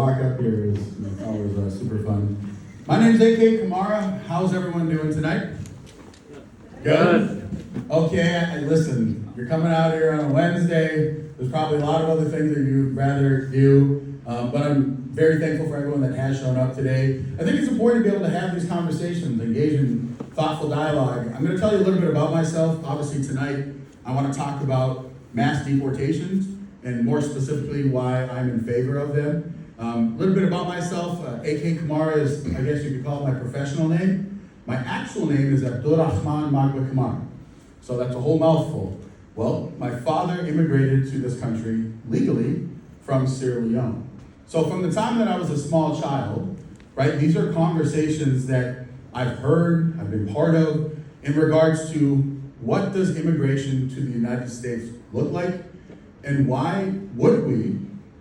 Walk up here is always super fun. My name's AK Kamara. How's everyone doing tonight? Good? Okay, listen, you're coming out here on a Wednesday. There's probably a lot of other things that you'd rather do, but I'm very thankful for everyone that has shown up today. I think it's important to be able to have these conversations, engage in thoughtful dialogue. I'm going to tell you a little bit about myself. Obviously tonight, I want to talk about mass deportations, and more specifically, why I'm in favor of them. A little bit about myself. AK Kamara is, I guess you could call it my professional name. My actual name is Abdurrahman Magba Kamara. So that's a whole mouthful. Well, my father immigrated to this country legally from Sierra Leone. So from the time that I was a small child, right, these are conversations that I've heard, I've been part of, in regards to what does immigration to the United States look like, and why would we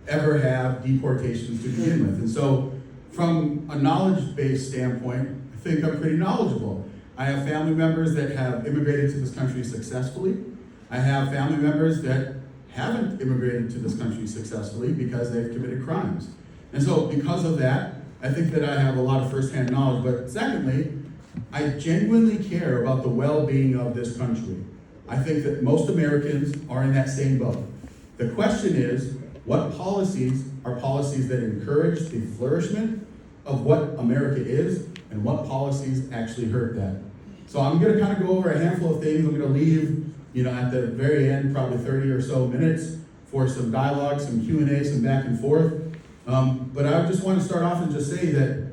ever have deportations to begin with. And so from a knowledge-based standpoint, I think I'm pretty knowledgeable. I have family members that have immigrated to this country successfully. I have family members that haven't immigrated to this country successfully because they've committed crimes. And so because of that, I think that I have a lot of firsthand knowledge. But secondly, I genuinely care about the well-being of this country. I think that most Americans are in that same boat. The question is, what policies are policies that encourage the flourishment of what America is, and what policies actually hurt that? So I'm going to kind of go over a handful of things. I'm going to leave, at the very end, probably 30 or so minutes for some dialogue, some Q&A, some back and forth. But I just want to start off and just say that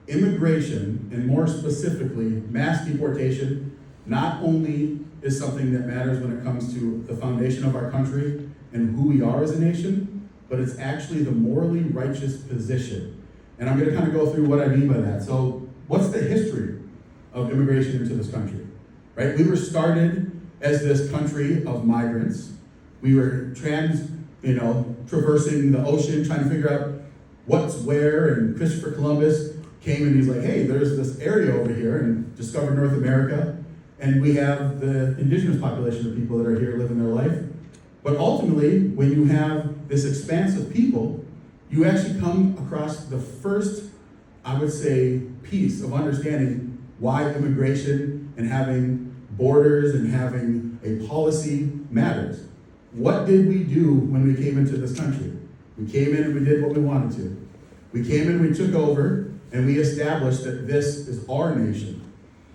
immigration, and more specifically, mass deportation, not only is something that matters when it comes to the foundation of our country and who we are as a nation, but it's actually the morally righteous position. And I'm going to kind of go through what I mean by that. So what's the history of immigration into this country, right? We were started as this country of migrants. We were traversing the ocean, trying to figure out what's where, and Christopher Columbus came and he's like, hey, there's this area over here, and discovered North America, and we have the indigenous population of people that are here living their life. But ultimately, when you have this expanse of people, you actually come across the first, I would say, piece of understanding why immigration and having borders and having a policy matters. What did we do when we came into this country? We came in and we did what we wanted to. We came in, we took over, and we established that this is our nation.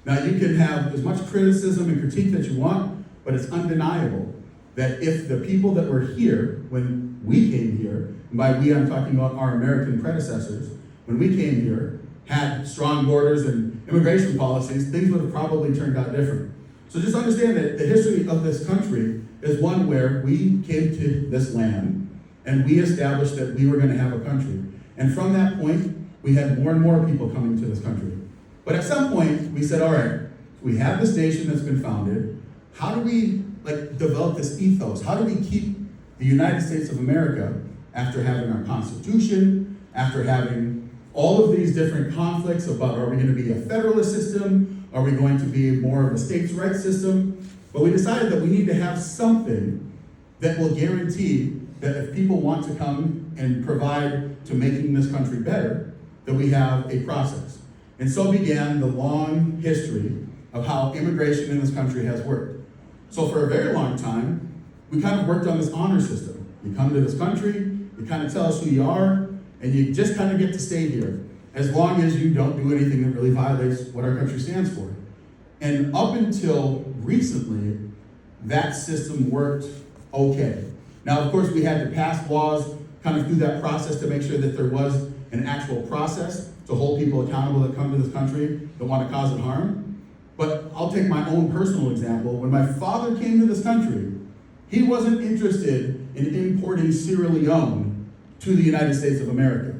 Now, you can have as much criticism and critique that you want, but it's undeniable that if the people that were here when we came here, and by we I'm talking about our American predecessors, when we came here, had strong borders and immigration policies, things would have probably turned out different. So just understand that the history of this country is one where we came to this land and we established that we were going to have a country. And from that point, we had more and more people coming to this country. But at some point, we said, all right, we have this nation that's been founded. How do we develop this ethos? How do we keep the United States of America, after having our Constitution, after having all of these different conflicts about, are we going to be a federalist system? Are we going to be more of a states' rights system? But we decided that we need to have something that will guarantee that if people want to come and provide to making this country better, that we have a process. And so began the long history of how immigration in this country has worked. So for a very long time, we kind of worked on this honor system. You come to this country, you kind of tell us who you are, and you just kind of get to stay here, as long as you don't do anything that really violates what our country stands for. And up until recently, that system worked okay. Now, of course, we had to pass laws kind of through that process to make sure that there was an actual process to hold people accountable that come to this country that want to cause it harm. But I'll take my own personal example. When my father came to this country, he wasn't interested in importing Sierra Leone to the United States of America.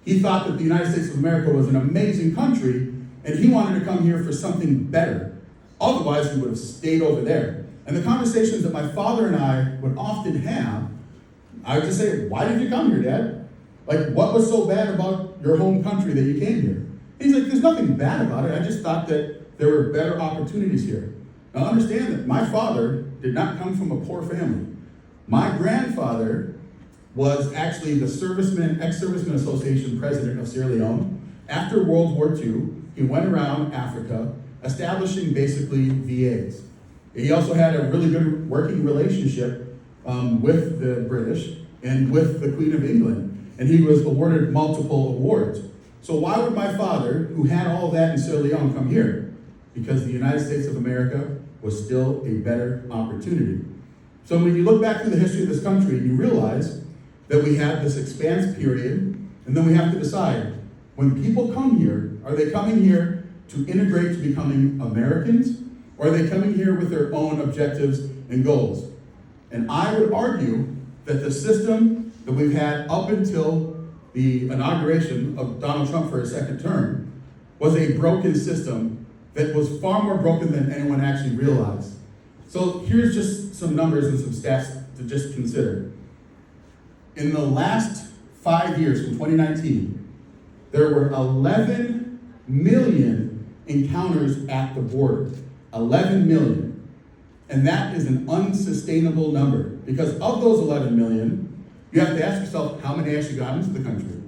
He thought that the United States of America was an amazing country, and he wanted to come here for something better. Otherwise, he would have stayed over there. And the conversations that my father and I would often have, I would just say, why did you come here, Dad? What was so bad about your home country that you came here? And he's like, there's nothing bad about it. I just thought that there were better opportunities here. Now understand that my father did not come from a poor family. My grandfather was actually the ex-serviceman association president of Sierra Leone. After World War II, he went around Africa establishing basically VAs. He also had a really good working relationship with the British and with the Queen of England, and he was awarded multiple awards. So why would my father, who had all that in Sierra Leone, come here? Because the United States of America was still a better opportunity. So when you look back through the history of this country, you realize that we have this expanse period, and then we have to decide, when people come here, are they coming here to integrate to becoming Americans, or are they coming here with their own objectives and goals? And I would argue that the system that we've had up until the inauguration of Donald Trump for his second term was a broken system that was far more broken than anyone actually realized. So here's just some numbers and some stats to just consider. In the last 5 years, from 2019, there were 11 million encounters at the border. 11 million. And that is an unsustainable number, because of those 11 million, you have to ask yourself, how many actually got into the country?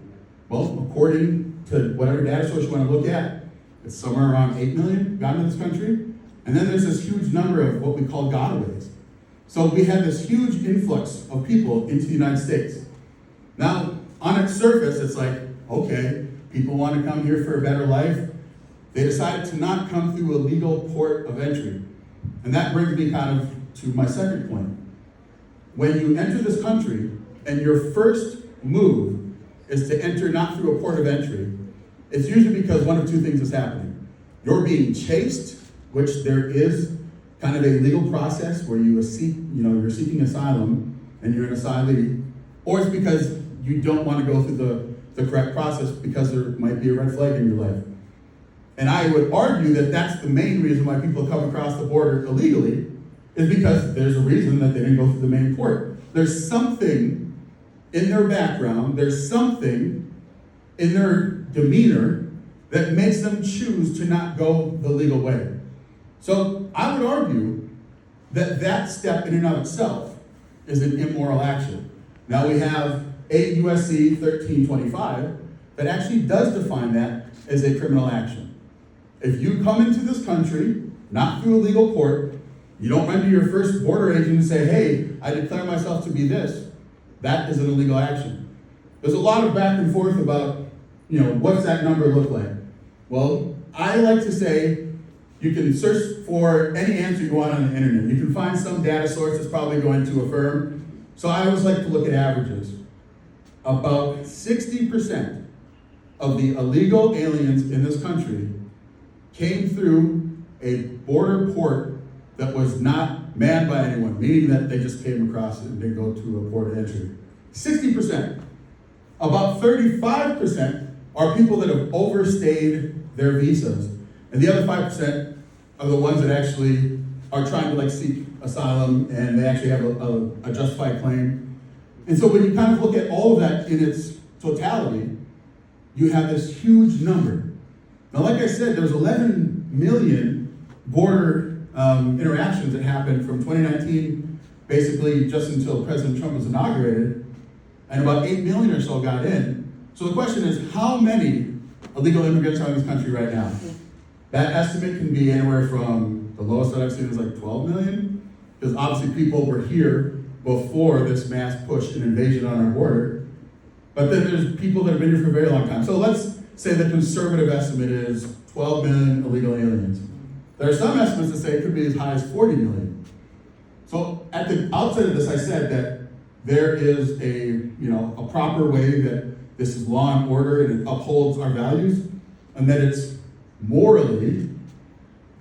Well, according to whatever data source you want to look at, it's somewhere around 8 million got into this country. And then there's this huge number of what we call gotaways. So we had this huge influx of people into the United States. Now, on its surface, it's like, okay, people want to come here for a better life. They decided to not come through a legal port of entry. And that brings me kind of to my second point. When you enter this country, and your first move is to enter not through a port of entry, it's usually because one of two things is happening. You're being chased, which there is kind of a legal process where you're seeking asylum and you're an asylee, or it's because you don't want to go through the correct process because there might be a red flag in your life. And I would argue that that's the main reason why people come across the border illegally, is because there's a reason that they didn't go through the main port. There's something in their background, there's something in their demeanor that makes them choose to not go the legal way. So I would argue that that step in and of itself is an immoral action. Now we have 8 U.S.C. 1325 that actually does define that as a criminal action. If you come into this country, not through a legal port, you don't run to your first border agent and say, hey, I declare myself to be this. That is an illegal action. There's a lot of back and forth about, what's that number look like? Well, I like to say you can search for any answer you want on the internet. You can find some data source that's probably going to affirm. So I always like to look at averages. About 60% of the illegal aliens in this country came through a border port that was not manned by anyone, meaning that they just came across it and didn't go to a port of entry. 60%. About 35% are people that have overstayed their visas. And the other 5% are the ones that actually are trying to seek asylum and they actually have a justified claim. And so when you kind of look at all of that in its totality, you have this huge number. Now, like I said, there's 11 million border interactions that happened from 2019, basically just until President Trump was inaugurated, and about 8 million or so got in. So the question is, how many illegal immigrants are in this country right now? That estimate can be anywhere from, the lowest that I've seen is 12 million, because obviously people were here before this mass push and invasion on our border. But then there's people that have been here for a very long time. So let's say the conservative estimate is 12 million illegal aliens. There are some estimates that say it could be as high as 40 million. So at the outset of this, I said that there is a proper way that this is law and order and it upholds our values, and that it's morally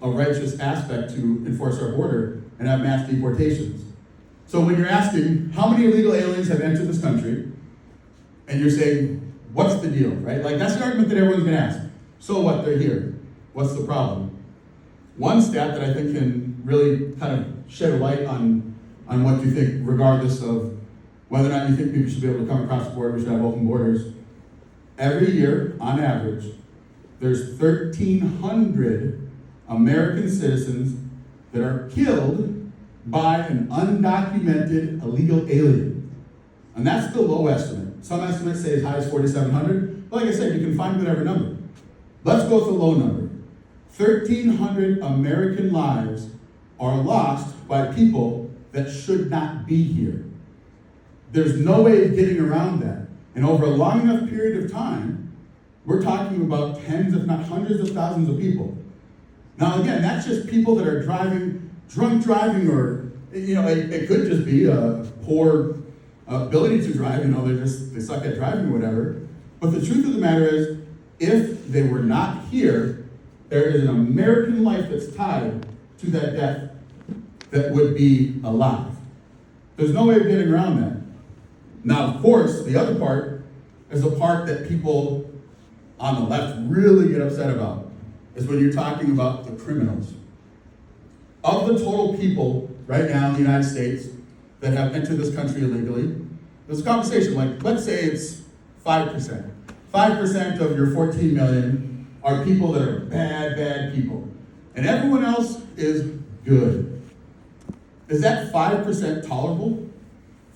a righteous aspect to enforce our border and have mass deportations. So when you're asking how many illegal aliens have entered this country, and you're saying, what's the deal, right? That's the argument that everyone's gonna ask. So what, they're here. What's the problem? One stat that I think can really kind of shed a light on what you think, regardless of whether or not you think people should be able to come across the border, we should have open borders. Every year, on average, there's 1,300 American citizens that are killed by an undocumented illegal alien. And that's the low estimate. Some estimates say as high as 4,700, but like I said, you can find whatever number. Let's go with the low number. 1,300 American lives are lost by people that should not be here. There's no way of getting around that. And over a long enough period of time, we're talking about tens, if not hundreds of thousands of people. Now again, that's just people that are driving, drunk driving, or it could just be a poor ability to drive, they suck at driving or whatever. But the truth of the matter is, if they were not here, there is an American life that's tied to that death that would be alive. There's no way of getting around that. Now, of course, the other part is the part that people on the left really get upset about, is when you're talking about the criminals. Of the total people right now in the United States that have entered this country illegally, there's a conversation like, let's say it's 5%. 5% of your 14 million are people that are bad people. And everyone else is good. Is that 5% tolerable?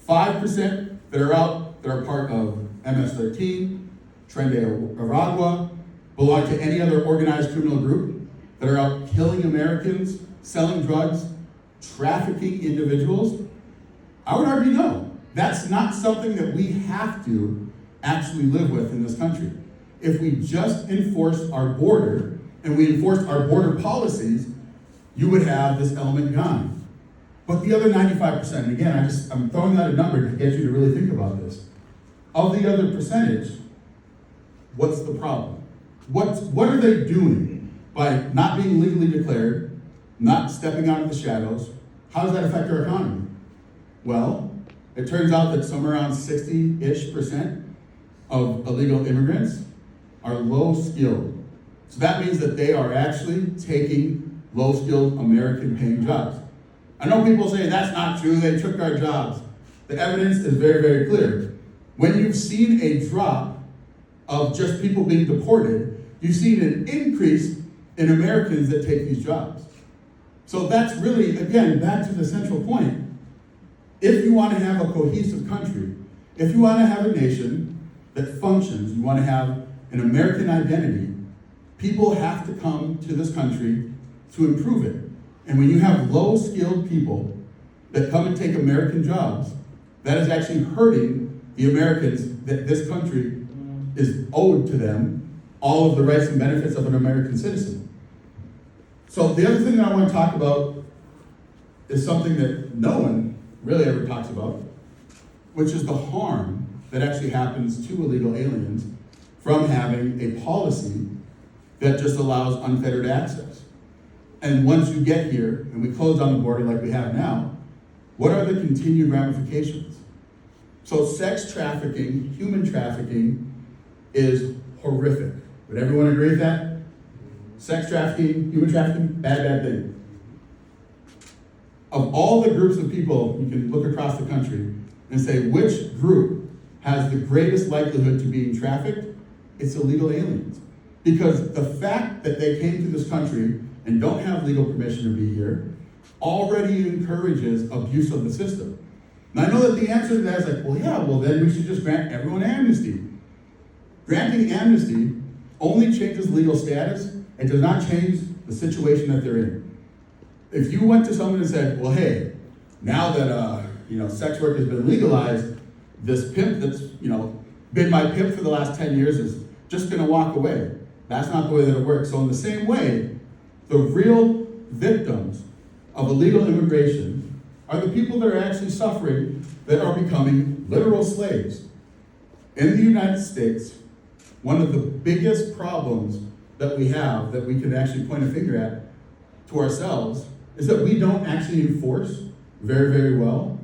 5% that are out, that are part of MS-13, Tren de Aragua, belong to any other organized criminal group, that are out killing Americans, selling drugs, trafficking individuals? I would argue no. That's not something that we have to actually live with in this country. If we just enforced our border and we enforced our border policies, you would have this element gone. But the other 95%, and again, I'm throwing out a number to get you to really think about this. Of the other percentage, what's the problem? What are they doing by not being legally declared, not stepping out of the shadows? How does that affect our economy? Well, it turns out that somewhere around 60-ish% of illegal immigrants are low-skilled. So that means that they are actually taking low-skilled American-paying jobs. I know people say that's not true, they took our jobs. The evidence is very, very clear. When you've seen a drop of just people being deported, you've seen an increase in Americans that take these jobs. So that's really, again, back to the central point. If you want to have a cohesive country, if you want to have a nation that functions, you want to have an American identity, people have to come to this country to improve it. And when you have low-skilled people that come and take American jobs, that is actually hurting the Americans that this country is owed to them, all of the rights and benefits of an American citizen. So the other thing that I want to talk about is something that no one really ever talks about, which is the harm that actually happens to illegal aliens from having a policy that just allows unfettered access. And once you get here, and we close down the border like we have now, what are the continued ramifications? So sex trafficking, human trafficking, is horrific. Would everyone agree with that? Sex trafficking, human trafficking, bad thing. Of all the groups of people, you can look across the country and say which group has the greatest likelihood to being trafficked. It's illegal aliens. Because the fact that they came to this country and don't have legal permission to be here already encourages abuse of the system. Now I know that the answer to that is like, well then we should just grant everyone amnesty. Granting amnesty only changes legal status and does not change the situation that they're in. If you went to someone and said, well, hey, now that sex work has been legalized, this pimp that's been my pimp for the last 10 years is just gonna walk away. That's not the way that it works. So in the same way, the real victims of illegal immigration are the people that are actually suffering, that are becoming literal slaves. In the United States, one of the biggest problems that we have, that we can actually point a finger at to ourselves, is that we don't actually enforce very, very well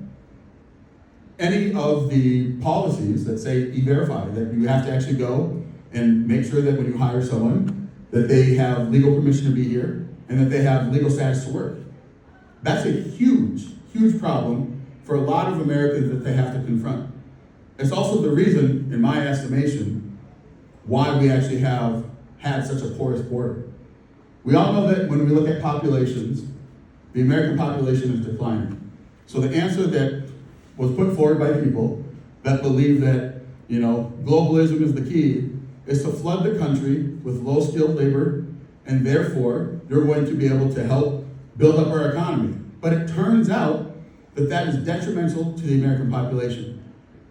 any of the policies that say E-Verify, that you have to actually go and make sure that when you hire someone, that they have legal permission to be here and that they have legal status to work. That's a huge, huge problem for a lot of Americans that they have to confront. It's also the reason, in my estimation, why we actually have had such a porous border. We all know that when we look at populations, the American population is declining. So the answer that was put forward by people that believe that, globalism is the key, is to flood the country with low-skilled labor, and therefore, you're going to be able to help build up our economy. But it turns out that that is detrimental to the American population.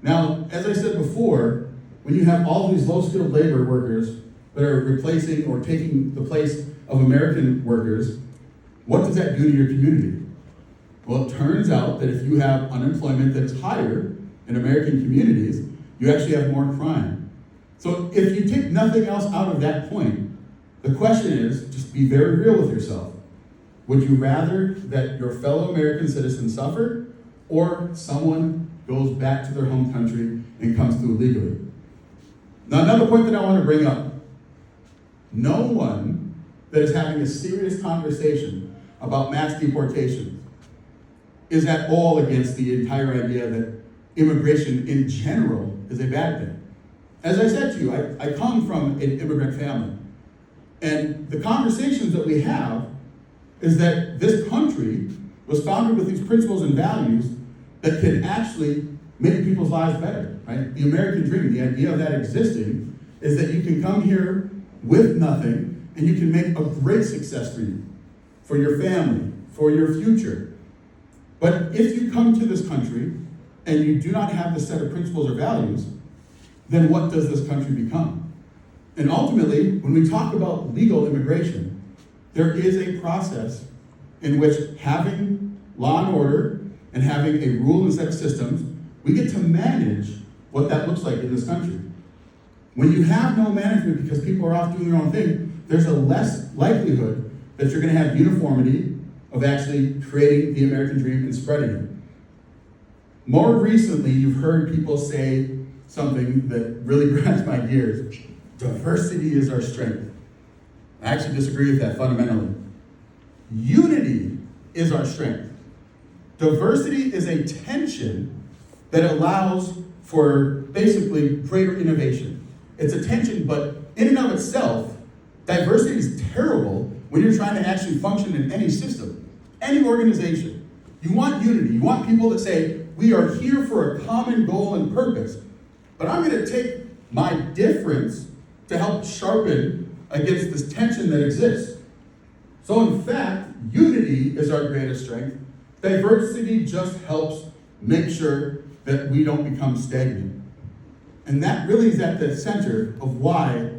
Now, as I said before, when you have all these low-skilled labor workers that are replacing or taking the place of American workers, what does that do to your community? Well, it turns out that if you have unemployment that is higher in American communities, you actually have more crime. So if you take nothing else out of that point, the question is, just be very real with yourself. Would you rather that your fellow American citizens suffer, or someone goes back to their home country and comes through legally? Now, another point that I want to bring up, no one that is having a serious conversation about mass deportation is at all against the entire idea that immigration in general is a bad thing. As I said to you, I come from an immigrant family. And the conversations that we have is that this country was founded with these principles and values that can actually make people's lives better, right? The American dream, the idea of that existing, is that you can come here with nothing and you can make a great success for your family, for your future. But if you come to this country and you do not have this set of principles or values, then what does this country become? And ultimately, when we talk about legal immigration, there is a process in which having law and order and having a rule and set of systems, we get to manage what that looks like in this country. When you have no management because people are off doing their own thing, there's a less likelihood that you're going to have uniformity of actually creating the American dream and spreading it. More recently, you've heard people say something that really grinds my gears. Diversity is our strength. I actually disagree with that fundamentally. Unity is our strength. Diversity is a tension that allows for basically greater innovation. It's a tension, but in and of itself, diversity is terrible when you're trying to actually function in any system, any organization. You want unity. You want people that say, we are here for a common goal and purpose, but I'm going to take my difference to help sharpen against this tension that exists. So in fact, unity is our greatest strength. Diversity just helps make sure that we don't become stagnant. And that really is at the center of why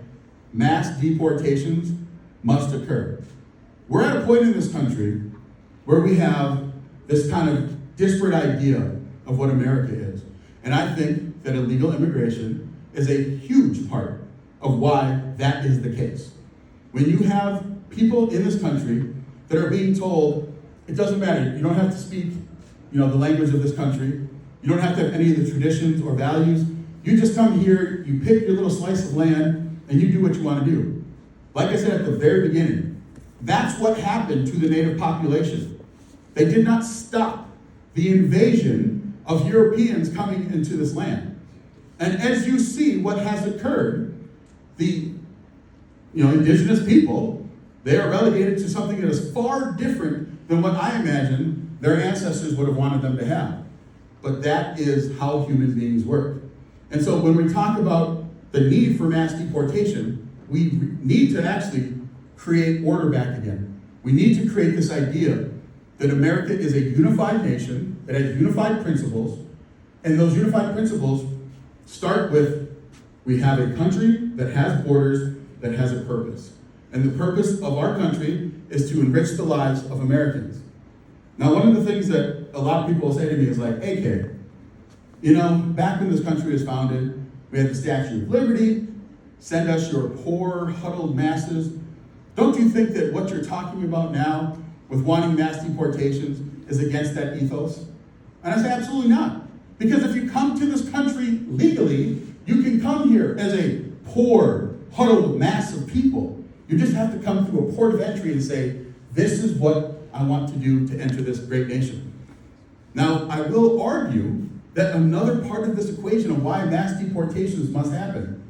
mass deportations must occur. We're at a point in this country where we have this kind of disparate idea of what America is. And I think that illegal immigration is a huge part of why that is the case. When you have people in this country that are being told, it doesn't matter, you don't have to speak, the language of this country, you don't have to have any of the traditions or values, you just come here, you pick your little slice of land, and you do what you want to do. Like I said at the very beginning, that's what happened to the native population. They did not stop the invasion of Europeans coming into this land. And as you see what has occurred, the indigenous people, they are relegated to something that is far different than what I imagine their ancestors would have wanted them to have. But that is how human beings work. And so when we talk about the need for mass deportation, we need to actually create order back again. We need to create this idea that America is a unified nation that has unified principles, and those unified principles start with, we have a country that has borders, that has a purpose. And the purpose of our country is to enrich the lives of Americans. Now, one of the things that a lot of people say to me is like, hey, kid, back when this country was founded, we had the Statue of Liberty, send us your poor, huddled masses. Don't you think that what you're talking about now with wanting mass deportations is against that ethos? And I say, absolutely not. Because if you come to this country legally, you can come here as a poor, huddled mass of people. You just have to come through a port of entry and say, this is what I want to do to enter this great nation. Now, I will argue that another part of this equation of why mass deportations must happen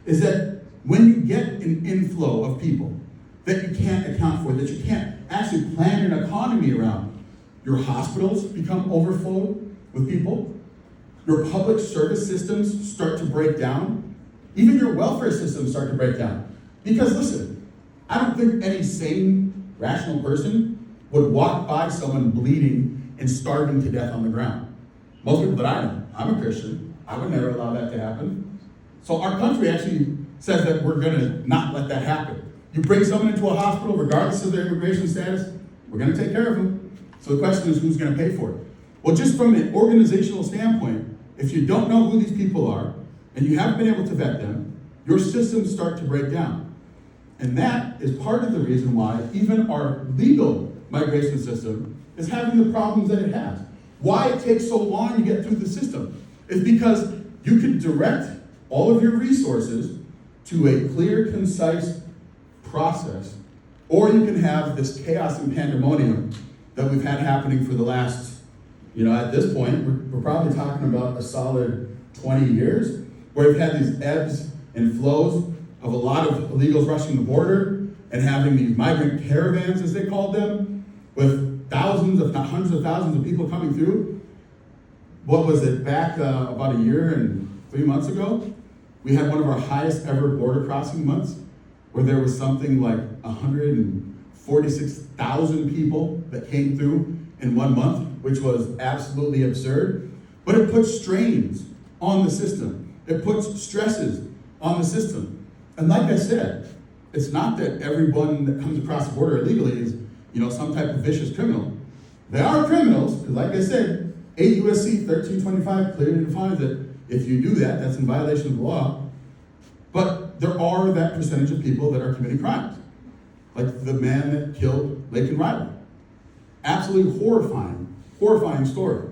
is that when you get an inflow of people that you can't account for, that you can't actually plan an economy around, your hospitals become overflowed with people, your public service systems start to break down, even your welfare systems start to break down. Because listen, I don't think any sane, rational person would walk by someone bleeding and starving to death on the ground. Most people that I know, I'm a Christian, I would never allow that to happen. So our country actually says that we're gonna not let that happen. You bring someone into a hospital, regardless of their immigration status, we're gonna take care of them. So the question is, who's gonna pay for it? Well, just from an organizational standpoint, if you don't know who these people are, and you haven't been able to vet them, your systems start to break down. And that is part of the reason why even our legal migration system is having the problems that it has. Why it takes so long to get through the system is because you can direct all of your resources to a clear, concise process, or you can have this chaos and pandemonium that we've had happening for the last, at this point, we're probably talking about a solid 20 years, where we've had these ebbs and flows of a lot of illegals rushing the border and having these migrant caravans, as they called them, with thousands, if not hundreds of thousands of people coming through. What was it, back about a year and 3 months ago? We had one of our highest ever border crossing months, where there was something like 146,000 people that came through in 1 month, which was absolutely absurd. But it puts strains on the system. It puts stresses on the system. And like I said, it's not that everyone that comes across the border illegally is, some type of vicious criminal. They are criminals, because like I said, 8 U.S.C. 1325 clearly defines that if you do that, that's in violation of the law. But there are that percentage of people that are committing crimes, like the man that killed Laken Riley. Absolutely horrifying story.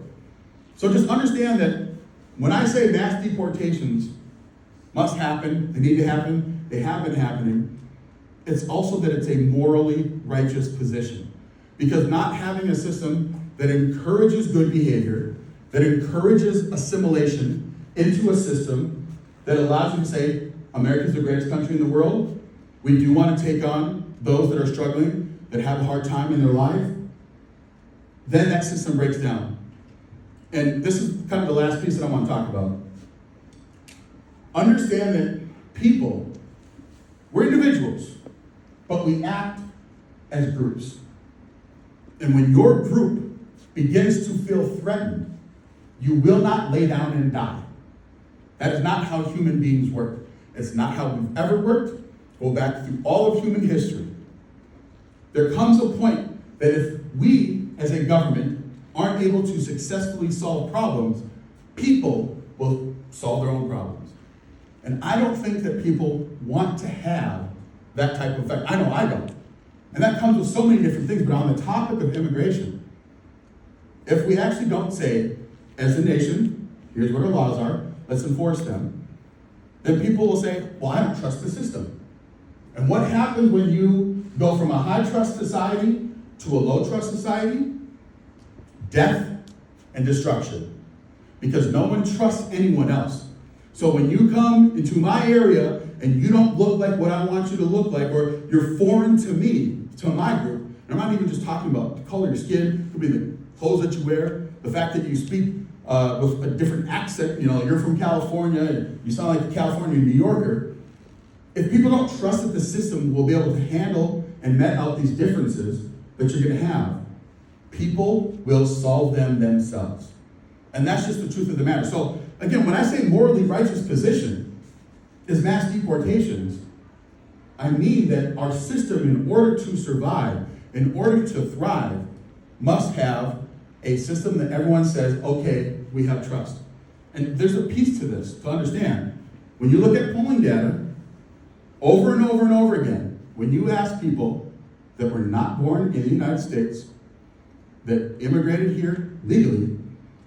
So just understand that when I say mass deportations must happen, they need to happen, they have been happening, it's also that it's a morally righteous position. Because not having a system that encourages good behavior, that encourages assimilation into a system that allows you to say, America's the greatest country in the world, we do want to take on those that are struggling, that have a hard time in their life, then that system breaks down. And this is kind of the last piece that I want to talk about. Understand that people, we're individuals, but we act as groups. And when your group begins to feel threatened, you will not lay down and die. That is not how human beings work. It's not how we've ever worked. Go back through all of human history. There comes a point that if we, as a government, aren't able to successfully solve problems, people will solve their own problems. And I don't think that people want to have that type of effect. I know I don't. And that comes with so many different things, but on the topic of immigration, if we actually don't say, as a nation, here's what our laws are, let's enforce them, then people will say, well, I don't trust the system. And what happens when you go from a high trust society to a low trust society? Death and destruction. Because no one trusts anyone else. So when you come into my area and you don't look like what I want you to look like, or you're foreign to me, to my group, and I'm not even just talking about the color of your skin, it could be the clothes that you wear, the fact that you speak with a different accent, you're from California, and you sound like a California New Yorker. If people don't trust that the system will be able to handle and met out these differences that you're going to have, people will solve them themselves. And that's just the truth of the matter. So again, when I say morally righteous position is mass deportations, I mean that our system, in order to survive, in order to thrive, must have a system that everyone says, okay, we have trust. And there's a piece to this to understand. When you look at polling data, over and over and over again, when you ask people that were not born in the United States, that immigrated here legally,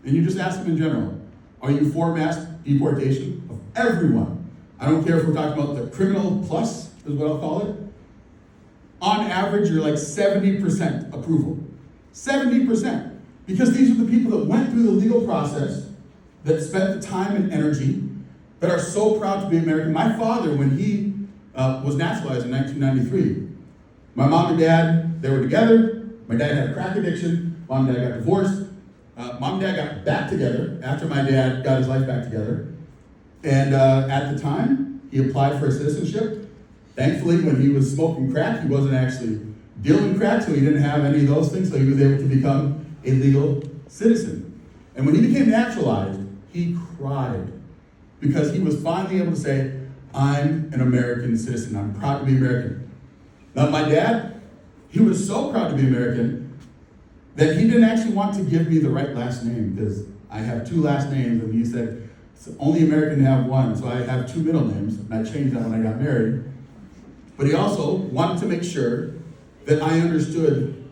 and you just ask them in general, are you for mass deportation of everyone? I don't care if we're talking about the criminal plus, is what I'll call it. On average, you're like 70% approval. 70%. Because these are the people that went through the legal process, that spent the time and energy, that are so proud to be American. My father, when he was naturalized in 1993, my mom and dad, they were together. My dad had a crack addiction. Mom and dad got divorced. Mom and Dad got back together after my dad got his life back together. And at the time, he applied for citizenship. Thankfully, when he was smoking crack, he wasn't actually dealing crack, so he didn't have any of those things, so he was able to become a legal citizen. And when he became naturalized, he cried because he was finally able to say, I'm an American citizen. I'm proud to be American. Now, my dad, he was so proud to be American that he didn't actually want to give me the right last name because I have two last names, and he said, it's only American to have one, so I have two middle names, and I changed that when I got married. But he also wanted to make sure that I understood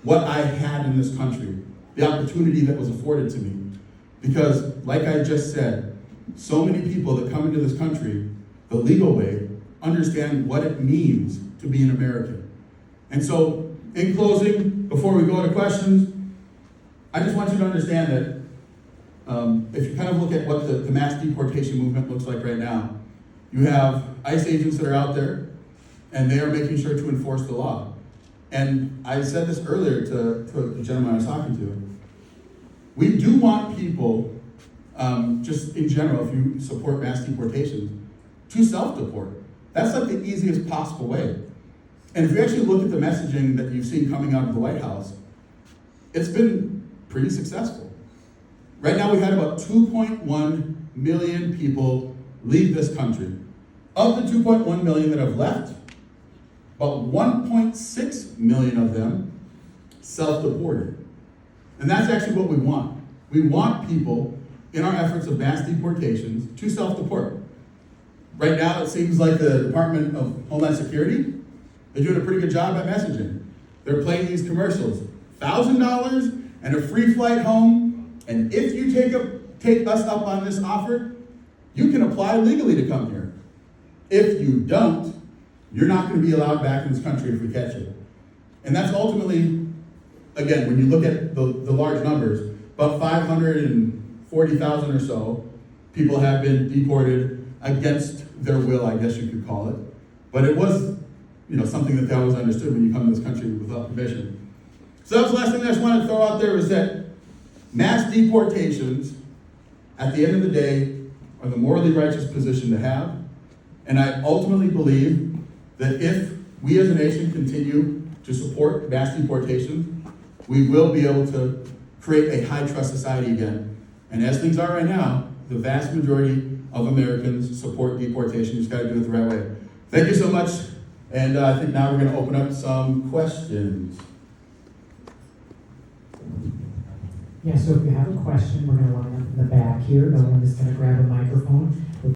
what I had in this country, the opportunity that was afforded to me. Because, like I just said, so many people that come into this country the legal way understand what it means to be an American. And so, in closing, before we go to questions, I just want you to understand that if you kind of look at what the mass deportation movement looks like right now, you have ICE agents that are out there, and they are making sure to enforce the law. And I said this earlier to the gentleman I was talking to. We do want people, just in general, if you support mass deportations, to self-deport. That's like the easiest possible way. And if you actually look at the messaging that you've seen coming out of the White House, it's been pretty successful. Right now, we had about 2.1 million people leave this country. Of the 2.1 million that have left, about 1.6 million of them self-deported. And that's actually what we want. We want people in our efforts of mass deportations to self-deport. Right now, it seems like the Department of Homeland Security, they're doing a pretty good job at messaging. They're playing these commercials, $1,000 and a free flight home, and if you take us up on this offer, you can apply legally to come here. If you don't, you're not going to be allowed back in this country if we catch you. And that's ultimately, again, when you look at the large numbers, about 540,000 or so people have been deported against their will, I guess you could call it. But it was, something that they always understood when you come to this country without permission. So that was the last thing I just wanted to throw out there, is that mass deportations, at the end of the day, are the morally righteous position to have. And I ultimately believe that if we as a nation continue to support mass deportation, we will be able to create a high-trust society again. And as things are right now, the vast majority of Americans support deportation. You just got to do it the right way. Thank you so much. And I think now we're going to open up some questions. Yeah, so if you have a question, we're going to line up in the back here. No one is going to grab a microphone.